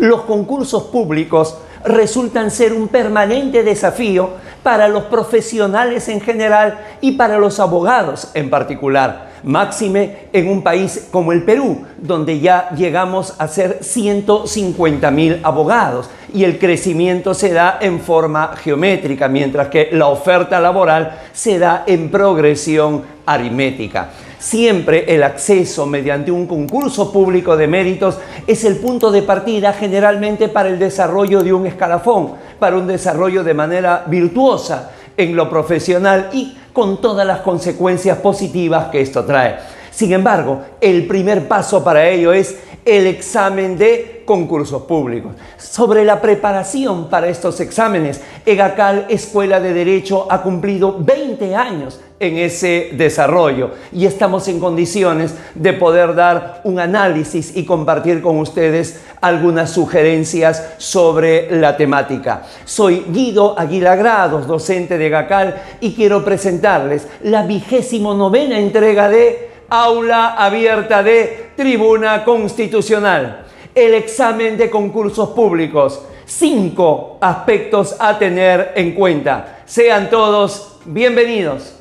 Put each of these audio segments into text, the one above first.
Los concursos públicos resultan ser un permanente desafío para los profesionales en general y para los abogados en particular. Máxime en un país como el Perú, donde ya llegamos a ser 150.000 abogados y el crecimiento se da en forma geométrica, mientras que la oferta laboral se da en progresión aritmética. Siempre el acceso mediante un concurso público de méritos es el punto de partida generalmente para el desarrollo de un escalafón, para un desarrollo de manera virtuosa en lo profesional y con todas las consecuencias positivas que esto trae. Sin embargo, el primer paso para ello es el examen de concursos públicos. Sobre la preparación para estos exámenes, EGACAL Escuela de Derecho ha cumplido 20 años en ese desarrollo y estamos en condiciones de poder dar un análisis y compartir con ustedes algunas sugerencias sobre la temática. Soy Guido Aguilar Grados, docente de EGACAL, y quiero presentarles la 29ª entrega de Aula Abierta de Tribuna Constitucional. El examen de concursos públicos. 5 aspectos a tener en cuenta. Sean todos bienvenidos.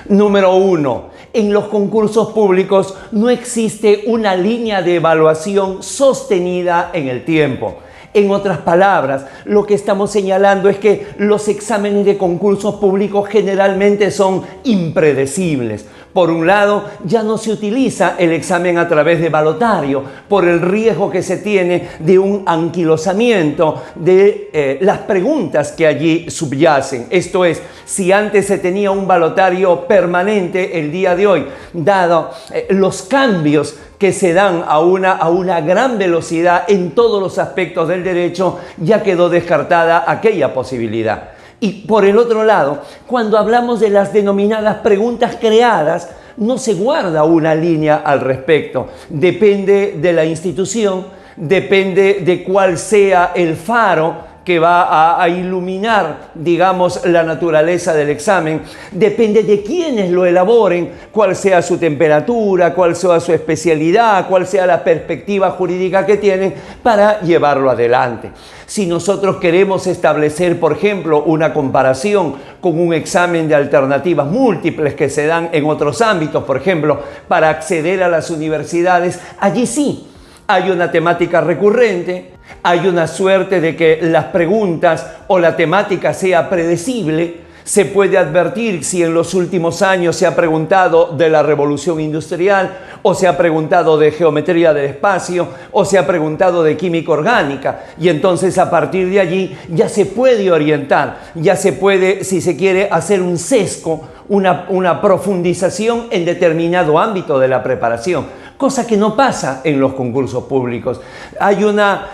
Número 1. En los concursos públicos no existe una línea de evaluación sostenida en el tiempo. En otras palabras, lo que estamos señalando es que los exámenes de concursos públicos generalmente son impredecibles. Por un lado, ya no se utiliza el examen a través de balotario por el riesgo que se tiene de un anquilosamiento de las preguntas que allí subyacen. Esto es, si antes se tenía un balotario permanente, el día de hoy, dado los cambios que se dan a una gran velocidad en todos los aspectos del derecho, ya quedó descartada aquella posibilidad. Y por el otro lado, cuando hablamos de las denominadas preguntas creadas, no se guarda una línea al respecto. Depende de la institución, depende de cuál sea el faro que va a iluminar, digamos, la naturaleza del examen. Depende de quiénes lo elaboren, cuál sea su temperatura, cuál sea su especialidad, cuál sea la perspectiva jurídica que tienen para llevarlo adelante. Si nosotros queremos establecer, por ejemplo, una comparación con un examen de alternativas múltiples que se dan en otros ámbitos, por ejemplo, para acceder a las universidades, allí sí hay una temática recurrente, hay una suerte de que las preguntas o la temática sea predecible. Se puede advertir si en los últimos años se ha preguntado de la revolución industrial, o se ha preguntado de geometría del espacio, o se ha preguntado de química orgánica. Y entonces a partir de allí ya se puede orientar, ya se puede, si se quiere, hacer un sesgo, una profundización en determinado ámbito de la preparación. Cosa que no pasa en los concursos públicos. Hay una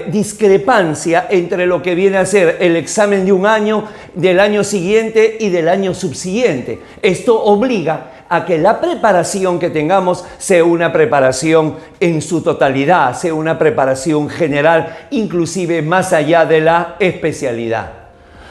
discrepancia entre lo que viene a ser el examen de un año, del año siguiente y del año subsiguiente. Esto obliga a que la preparación que tengamos sea una preparación en su totalidad, sea una preparación general, inclusive más allá de la especialidad.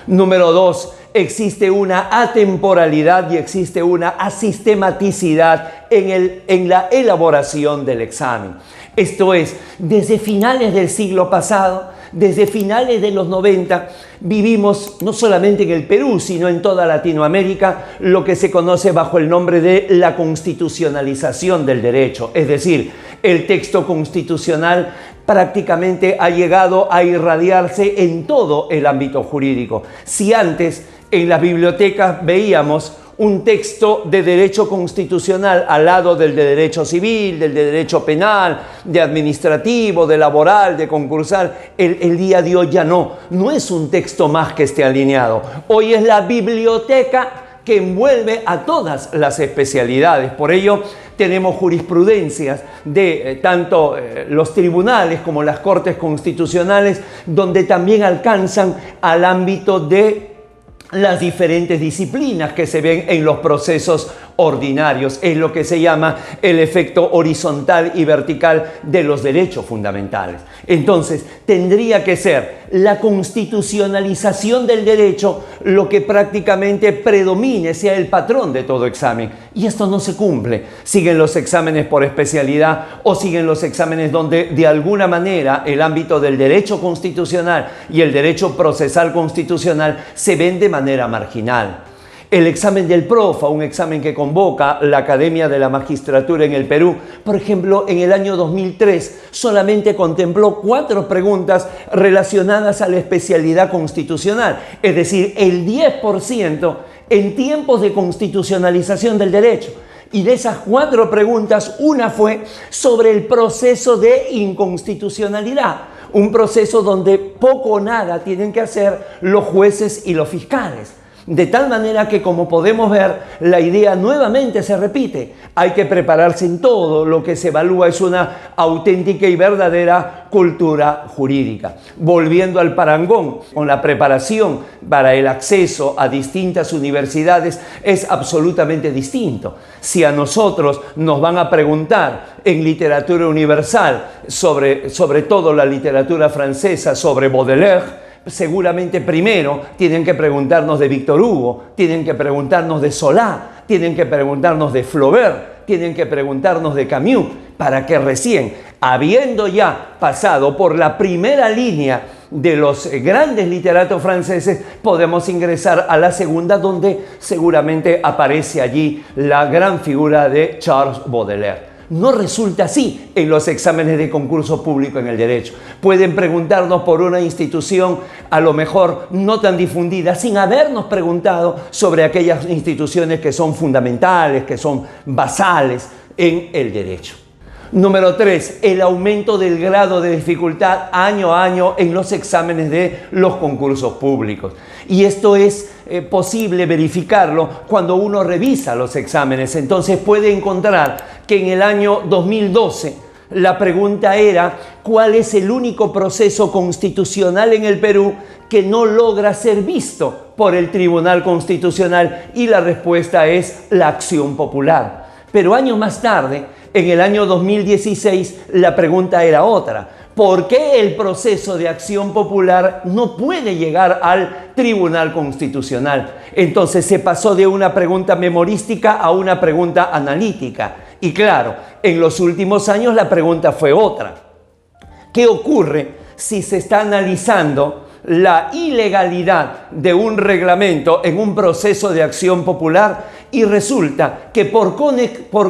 Número 2. Existe una atemporalidad y existe una asistematicidad en la elaboración del examen. Esto es, desde finales del siglo pasado, desde finales de los 90, vivimos no solamente en el Perú, sino en toda Latinoamérica, lo que se conoce bajo el nombre de la constitucionalización del derecho. Es decir, el texto constitucional prácticamente ha llegado a irradiarse en todo el ámbito jurídico. Si antes en las bibliotecas veíamos un texto de derecho constitucional al lado del de derecho civil, del de derecho penal, de administrativo, de laboral, de concursal, el día de hoy ya no es un texto más que esté alineado. Hoy es la biblioteca que envuelve a todas las especialidades. Por ello, tenemos jurisprudencias de tanto los tribunales como las cortes constitucionales, donde también alcanzan al ámbito de las diferentes disciplinas que se ven en los procesos ordinarios. Es lo que se llama el efecto horizontal y vertical de los derechos fundamentales. Entonces, tendría que ser la constitucionalización del derecho lo que prácticamente predomine, sea el patrón de todo examen. Y esto no se cumple. Siguen los exámenes por especialidad o siguen los exámenes donde de alguna manera el ámbito del derecho constitucional y el derecho procesal constitucional se ven de manera marginal. El examen del PROFA, un examen que convoca la Academia de la Magistratura en el Perú, por ejemplo, en el año 2003 solamente contempló 4 preguntas relacionadas a la especialidad constitucional, es decir, el 10% en tiempos de constitucionalización del derecho. Y de esas 4 preguntas, una fue sobre el proceso de inconstitucionalidad, un proceso donde poco o nada tienen que hacer los jueces y los fiscales. De tal manera que, como podemos ver, la idea nuevamente se repite. Hay que prepararse en todo. Lo que se evalúa es una auténtica y verdadera cultura jurídica. Volviendo al parangón, con la preparación para el acceso a distintas universidades es absolutamente distinto. Si a nosotros nos van a preguntar en literatura universal, sobre todo la literatura francesa, sobre Baudelaire, seguramente primero tienen que preguntarnos de Víctor Hugo, tienen que preguntarnos de Solá, tienen que preguntarnos de Flaubert, tienen que preguntarnos de Camus, para que recién, habiendo ya pasado por la primera línea de los grandes literatos franceses, podemos ingresar a la segunda, donde seguramente aparece allí la gran figura de Charles Baudelaire. No resulta así en los exámenes de concurso público en el derecho. Pueden preguntarnos por una institución a lo mejor no tan difundida, sin habernos preguntado sobre aquellas instituciones que son fundamentales, que son basales en el derecho. Número 3, el aumento del grado de dificultad año a año en los exámenes de los concursos públicos. Y esto es posible verificarlo cuando uno revisa los exámenes. Entonces puede encontrar que en el año 2012 la pregunta era: ¿cuál es el único proceso constitucional en el Perú que no logra ser visto por el Tribunal Constitucional? Y la respuesta es la acción popular. Pero años más tarde, en el año 2016, la pregunta era otra. ¿Por qué el proceso de acción popular no puede llegar al Tribunal Constitucional? Entonces se pasó de una pregunta memorística a una pregunta analítica. Y claro, en los últimos años la pregunta fue otra. ¿Qué ocurre si se está analizando la ilegalidad de un reglamento en un proceso de acción popular y resulta que por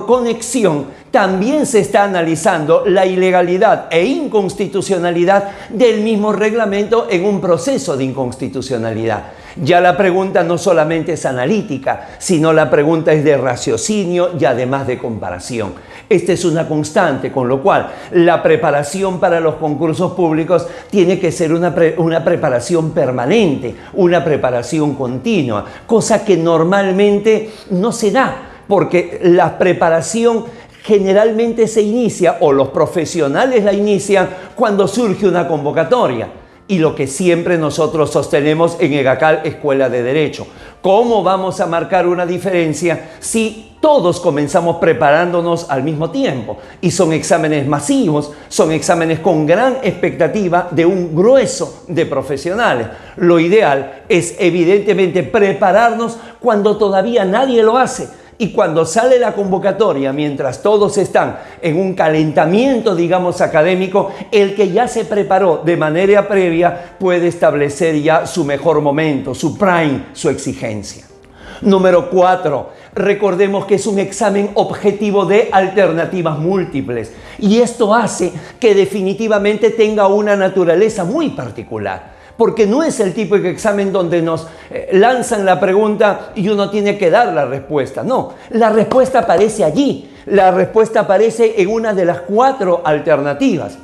conexión también se está analizando la ilegalidad e inconstitucionalidad del mismo reglamento en un proceso de inconstitucionalidad? Ya la pregunta no solamente es analítica, sino la pregunta es de raciocinio y además de comparación. Esta es una constante, con lo cual la preparación para los concursos públicos tiene que ser una preparación permanente, una preparación continua, cosa que normalmente no se da, porque la preparación generalmente se inicia, o los profesionales la inician, cuando surge una convocatoria. Y lo que siempre nosotros sostenemos en EGACAL Escuela de Derecho: ¿cómo vamos a marcar una diferencia si todos comenzamos preparándonos al mismo tiempo? Y son exámenes masivos, son exámenes con gran expectativa de un grueso de profesionales. Lo ideal es evidentemente prepararnos cuando todavía nadie lo hace. Y cuando sale la convocatoria, mientras todos están en un calentamiento, digamos, académico, el que ya se preparó de manera previa puede establecer ya su mejor momento, su prime, su exigencia. Número 4, recordemos que es un examen objetivo de alternativas múltiples. Y esto hace que definitivamente tenga una naturaleza muy particular. Porque no es el típico examen donde nos lanzan la pregunta y uno tiene que dar la respuesta. No, la respuesta aparece allí. La respuesta aparece en una de las 4 alternativas.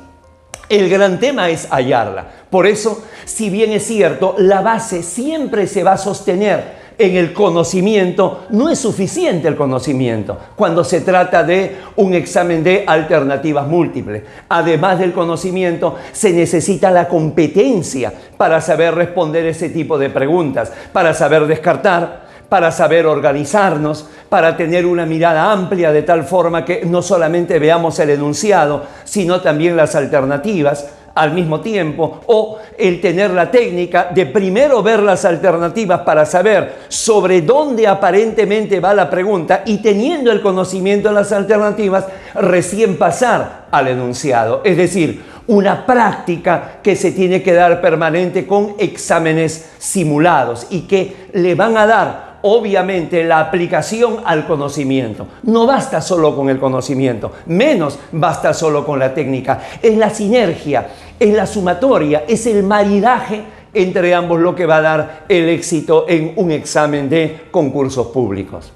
El gran tema es hallarla. Por eso, si bien es cierto, la base siempre se va a sostener en el conocimiento, no es suficiente el conocimiento cuando se trata de un examen de alternativas múltiples. Además del conocimiento, se necesita la competencia para saber responder ese tipo de preguntas, para saber descartar, para saber organizarnos, para tener una mirada amplia de tal forma que no solamente veamos el enunciado, sino también las alternativas al mismo tiempo, o el tener la técnica de primero ver las alternativas para saber sobre dónde aparentemente va la pregunta y teniendo el conocimiento de las alternativas, recién pasar al enunciado. Es decir, una práctica que se tiene que dar permanente con exámenes simulados y que le van a dar obviamente la aplicación al conocimiento. No basta solo con el conocimiento, menos basta solo con la técnica. Es la sinergia, es la sumatoria, es el maridaje entre ambos lo que va a dar el éxito en un examen de concursos públicos.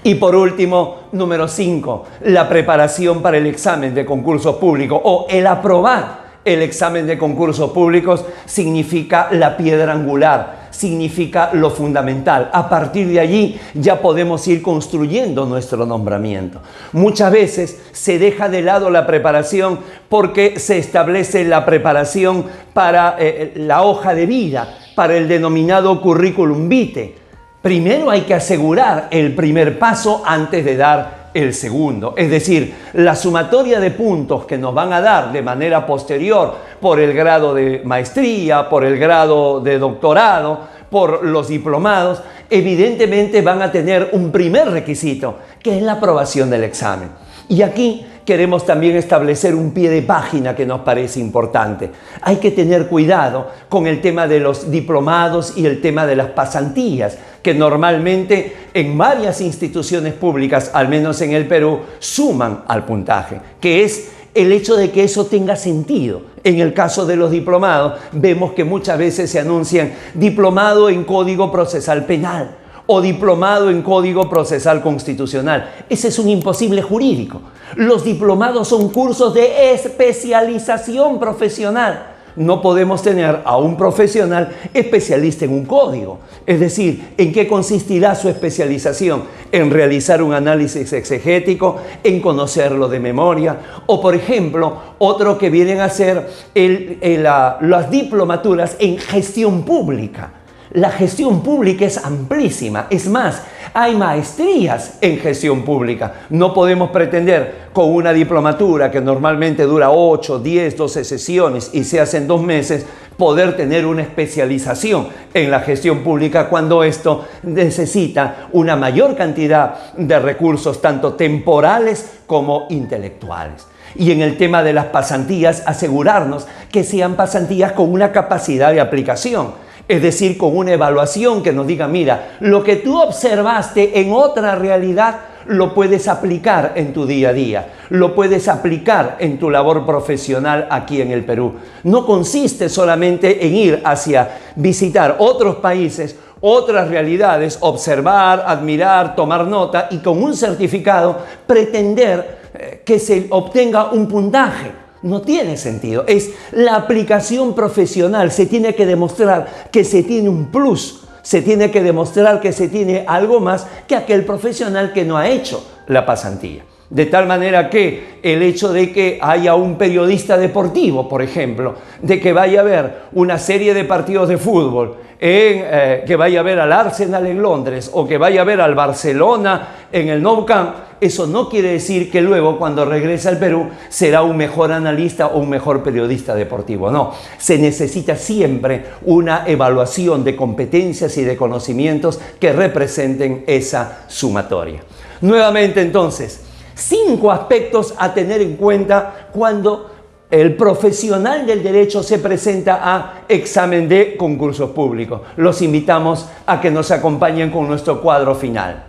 Y por último, número 5, la preparación para el examen de concursos públicos o el aprobar el examen de concursos públicos significa la piedra angular, significa lo fundamental. A partir de allí ya podemos ir construyendo nuestro nombramiento. Muchas veces se deja de lado la preparación porque se establece la preparación para la hoja de vida, para el denominado currículum vitae. Primero hay que asegurar el primer paso antes de dar el segundo, es decir, la sumatoria de puntos que nos van a dar de manera posterior por el grado de maestría, por el grado de doctorado, por los diplomados, evidentemente van a tener un primer requisito, que es la aprobación del examen. Y aquí queremos también establecer un pie de página que nos parece importante. Hay que tener cuidado con el tema de los diplomados y el tema de las pasantías, que normalmente en varias instituciones públicas, al menos en el Perú, suman al puntaje, que es el hecho de que eso tenga sentido. En el caso de los diplomados, vemos que muchas veces se anuncian diplomado en Código Procesal Penal o diplomado en Código Procesal Constitucional. Ese es un imposible jurídico. Los diplomados son cursos de especialización profesional. No podemos tener a un profesional especialista en un código. Es decir, ¿en qué consistirá su especialización? En realizar un análisis exegético, en conocerlo de memoria, o por ejemplo, otro que vienen a ser las diplomaturas en gestión pública. La gestión pública es amplísima, es más, hay maestrías en gestión pública. No podemos pretender con una diplomatura que normalmente dura 8, 10, 12 sesiones y se hace en 2 meses, poder tener una especialización en la gestión pública cuando esto necesita una mayor cantidad de recursos, tanto temporales como intelectuales. Y en el tema de las pasantías, asegurarnos que sean pasantías con una capacidad de aplicación. Es decir, con una evaluación que nos diga, mira, lo que tú observaste en otra realidad lo puedes aplicar en tu día a día, lo puedes aplicar en tu labor profesional aquí en el Perú. No consiste solamente en ir hacia visitar otros países, otras realidades, observar, admirar, tomar nota y con un certificado pretender que se obtenga un puntaje. No tiene sentido. Es la aplicación profesional. Se tiene que demostrar que se tiene un plus. Se tiene que demostrar que se tiene algo más que aquel profesional que no ha hecho la pasantía. De tal manera que el hecho de que haya un periodista deportivo, por ejemplo, de que vaya a ver una serie de partidos de fútbol, que vaya a ver al Arsenal en Londres o que vaya a ver al Barcelona en el Nou Camp, eso no quiere decir que luego cuando regrese al Perú será un mejor analista o un mejor periodista deportivo. No, se necesita siempre una evaluación de competencias y de conocimientos que representen esa sumatoria. Nuevamente entonces, 5 aspectos a tener en cuenta cuando el profesional del derecho se presenta a examen de concursos públicos. Los invitamos a que nos acompañen con nuestro cuadro final.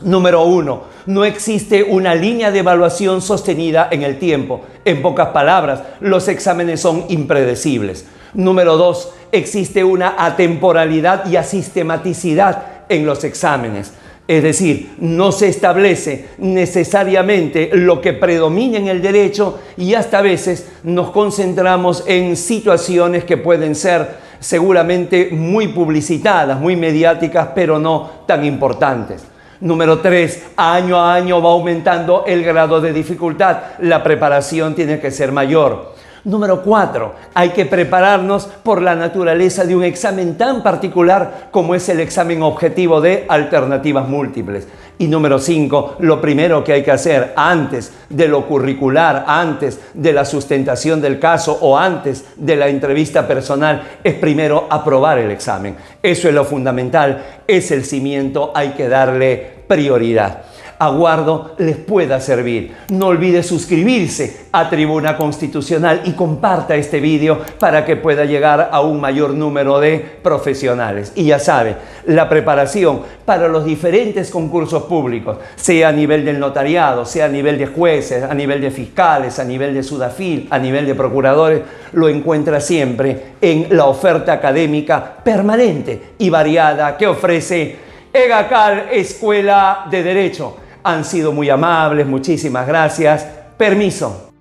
Número 1, no existe una línea de evaluación sostenida en el tiempo. En pocas palabras, los exámenes son impredecibles. Número 2, existe una atemporalidad y asistematicidad en los exámenes. Es decir, no se establece necesariamente lo que predomina en el derecho y hasta a veces nos concentramos en situaciones que pueden ser seguramente muy publicitadas, muy mediáticas, pero no tan importantes. Número 3, año a año va aumentando el grado de dificultad. La preparación tiene que ser mayor. Número 4, hay que prepararnos por la naturaleza de un examen tan particular como es el examen objetivo de alternativas múltiples. Y número 5, lo primero que hay que hacer antes de lo curricular, antes de la sustentación del caso o antes de la entrevista personal, es primero aprobar el examen. Eso es lo fundamental, es el cimiento, hay que darle prioridad. Aguardo les pueda servir. No olvide suscribirse a Tribuna Constitucional y comparta este video para que pueda llegar a un mayor número de profesionales. Y ya sabe, la preparación para los diferentes concursos públicos, sea a nivel del notariado, sea a nivel de jueces, a nivel de fiscales, a nivel de Sudafil, a nivel de procuradores, lo encuentra siempre en la oferta académica permanente y variada que ofrece EGACAL Escuela de Derecho. Han sido muy amables, muchísimas gracias. Permiso.